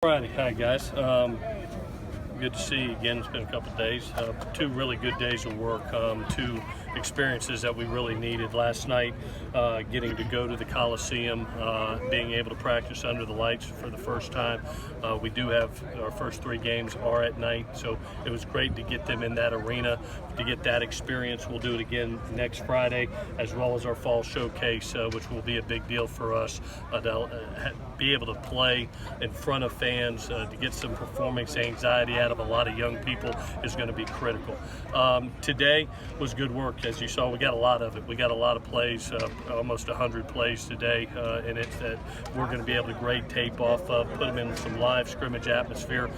Friday. Hi, guys. Good to see you again. It's been a couple of days. Two really good days of work. Two experiences that we really needed last night. Getting to go to the Coliseum, being able to practice under the lights for the first time. We do have our first three games are at night, so it was great to get them in that arena, to get that experience. We'll do it again next Friday, as well as our fall showcase, which will be a big deal for us. To be able to play in front of fans, to get some performance anxiety out of a lot of young people is going to be critical. Today was good work. As you saw, we got a lot of it. We got a lot of plays, almost 100 plays today, and it's that we're going to be able to grade tape off of, put them in some live scrimmage atmosphere,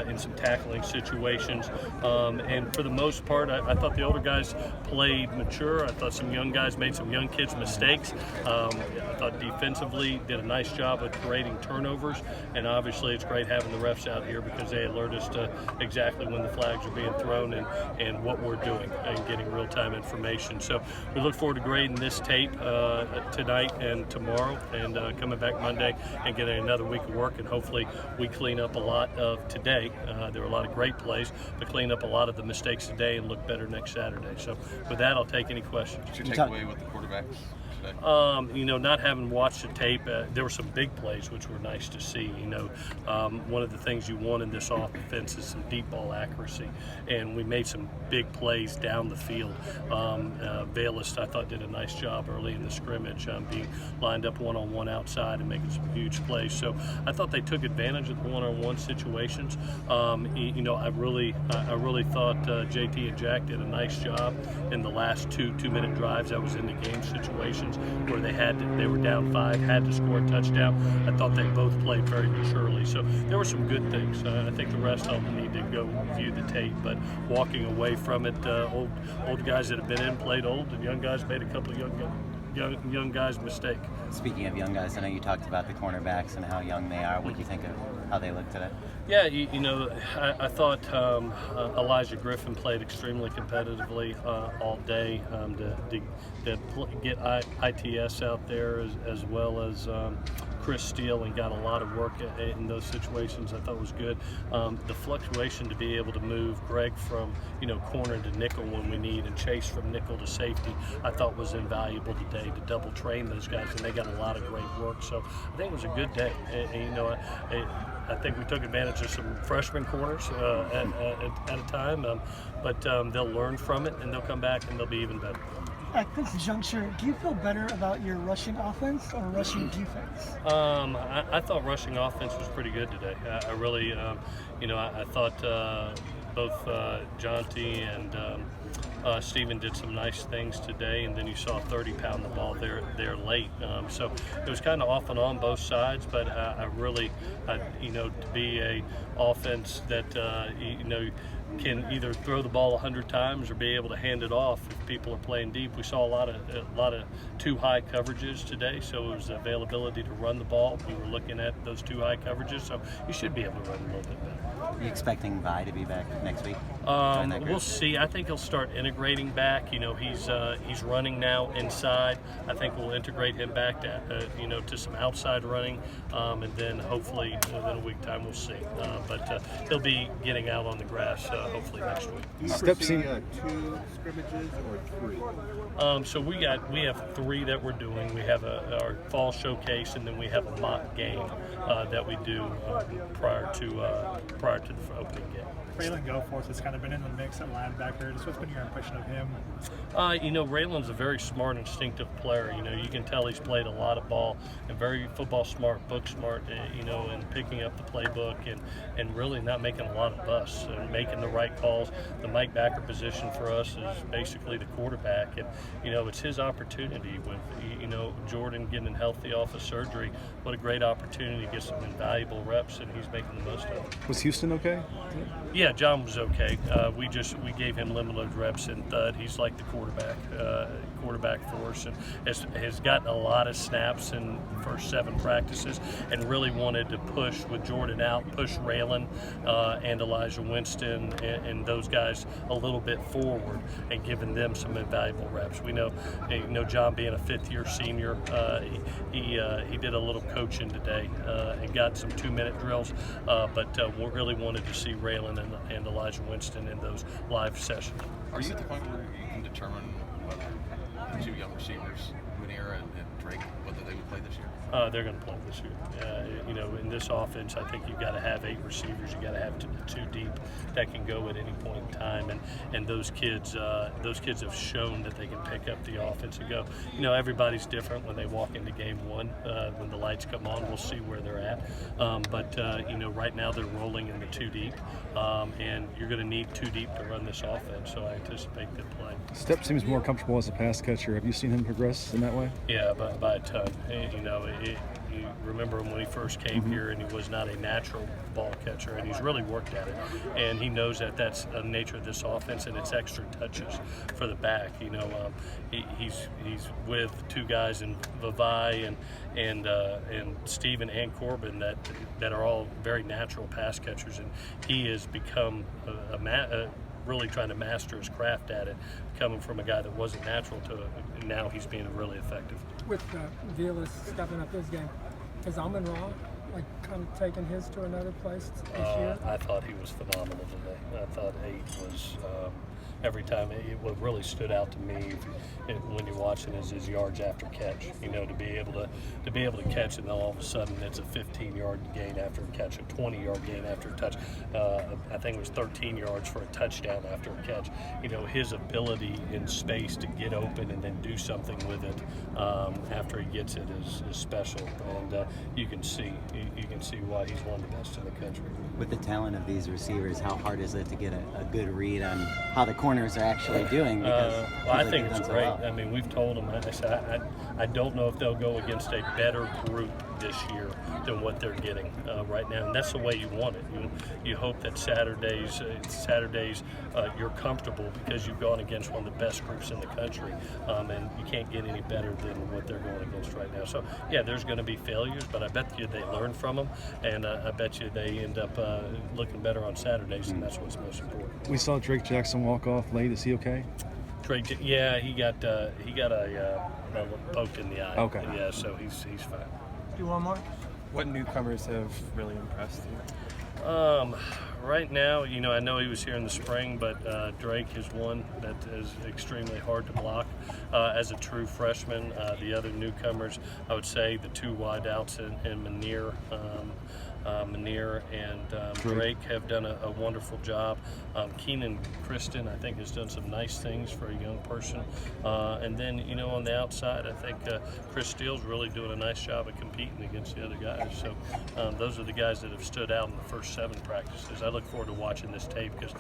in some tackling situations. And for the most part, I thought the older guys played mature. I thought some young guys made some young kids mistakes. I thought defensively did a nice job of creating turnovers, and obviously it's great having the refs out here because they alert us to exactly when the flags are being thrown and what we're doing and getting real-time information. So we look forward to grading this tape tonight and tomorrow, and coming back Monday and getting another week of work, and hopefully we clean up a lot of today. There were a lot of great plays, but clean up a lot of the mistakes today and look better next Saturday. So with that, I'll take any questions. What's your takeaway with the quarterbacks today? Not having watched the tape, there were some big plays which were nice to see. One of the things you want in this offense is some deep ball accuracy, and we made some big plays down the field. Bayless, I thought, did a nice job early in the scrimmage, being lined up one-on-one outside and making some huge plays. So I thought they took advantage of the one-on-one situations. I really thought JT and Jack did a nice job in the last two-minute drives that was in the game situations where they were down 5, had to score a touchdown. I thought they both played very maturely. So there were some good things. I think the rest of them need to go view the tape, but walking away from it, old guys that have been in played old, and young guys made a couple of young guys mistake. Speaking of young guys, I know you talked about the cornerbacks and how young they are. What do you think of how they look today? Yeah, I thought Elijah Griffin played extremely competitively all day to get ITS out there, as well as Chris Steele, and got a lot of work in those situations. I thought was good. The fluctuation to be able to move Greg from corner to nickel when we need, and Chase from nickel to safety, I thought was invaluable today, to double train those guys, and they got a lot of great work. So I think it was a good day. I think we took advantage of some freshman corners at a time, but they'll learn from it, and they'll come back and they'll be even better. At this juncture, do you feel better about your rushing offense or rushing defense? I thought rushing offense was pretty good today. I really, I thought both Jonty and Steven did some nice things today, and then you saw 30 pound the ball there late. So it was kind of off and on both sides, but I really, to be a offense that, can either throw the ball 100 times or be able to hand it off if people are playing deep. We saw a lot of too high coverages today, so it was the availability to run the ball. We were looking at those too high coverages, so you should be able to run a little bit better. Are you expecting Vi to be back next week? We'll see. I think he'll start integrating back. He's running now inside. I think we'll integrate him back to some outside running, and then hopefully within a week time we'll see. But he'll be getting out on the grass hopefully next week. Do you foresee 2 scrimmages or 3? So we have 3 that we're doing. We have our fall showcase, and then we have a mock game that we do prior to the opening game. Raylan Goforth has kind of been in the mix at linebacker. Just what's been your impression of him? Raylan's a very smart, instinctive player. You can tell he's played a lot of ball, and very football smart, book smart, and picking up the playbook and really not making a lot of busts and making the right calls. The Mike Backer position for us is basically the quarterback, and, it's his opportunity with, Jordan getting healthy off of surgery. What a great opportunity to get some invaluable reps, and he's making the most of it. Was Houston okay? Yeah, John was okay. We gave him limited reps in thud. He's like the quarterback quarterback for us, and has gotten a lot of snaps in the first 7 practices, and really wanted to push with Jordan out, push Raylan and Elijah Winston and those guys a little bit forward, and giving them some invaluable reps. We know, John being a 5th-year senior, he did a little coaching today and got some 2-minute drills, but we really wanted to see Raylan and Elijah Winston in those live sessions. Are you at the point where you can determine whether the 2 young receivers, Muneer and Drake, whether they would play this year? They're going to play this year. In this offense, I think you've got to have 8 receivers. You got to have 2 deep that can go at any point in time, and those kids have shown that they can pick up the offense and go. Everybody's different when they walk into game 1. When the lights come on, we'll see where they're at. But right now they're rolling in the 2 deep, and you're going to need 2 deep to run this offense. So I anticipate them playing. Step seems more comfortable as a pass catcher. Have you seen him progress in that way? Yeah, by a ton. You remember him when he first came here, and he was not a natural ball catcher, and he's really worked at it. And he knows that that's the nature of this offense, and it's extra touches for the back. He's with 2 guys in Vavai and Steven and Corbin that are all very natural pass catchers, and he has become really trying to master his craft at it, coming from a guy that wasn't natural to it, and now he's being really effective. With Vilas stepping up his game, is Amon-Ra kind of taking his to another place this year? I thought he was phenomenal today. I thought 8 was every time. What really stood out to me when you're watching is his yards after catch. To be able to catch, and then all of a sudden it's a 15-yard gain after a catch, a 20-yard gain after a touch. I think it was 13 yards for a touchdown after a catch. His ability in space to get open and then do something with it after he gets it is special, and you can see why he's one of the best in the country. With the talent of these receivers, how hard is it to get a good read on how the corners are actually doing? I think it's great. I mean, we've told them. I don't know if they'll go against a better group this year than what they're getting right now, and that's the way you want it. You hope that Saturdays you're comfortable because you've gone against one of the best groups in the country, and you can't get any better than what they're going against right now. So yeah, there's going to be failures, but I bet you they learn from them, and I bet you they end up looking better on Saturdays, and that's what's most important. We saw Drake Jackson walk off late. Is he okay? Drake, yeah, he got a poke in the eye. Okay. Yeah, so he's fine. Do one more? What newcomers have really impressed you? Right now, I know he was here in the spring, but Drake is one that is extremely hard to block as a true freshman. The other newcomers, I would say the 2 wideouts in Muneer and Drake have done a wonderful job. Keenan Kristen, I think, has done some nice things for a young person. And then, on the outside, I think Chris Steele's really doing a nice job of competing against the other guys. So those are the guys that have stood out in the first 7 practices. I look forward to watching this tape because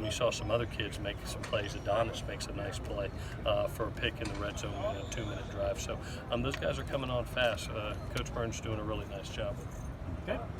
you saw some other kids make some plays. Adonis makes a nice play for a pick in the red zone, 2-minute drive. So those guys are coming on fast. Coach Burns doing a really nice job. Okay.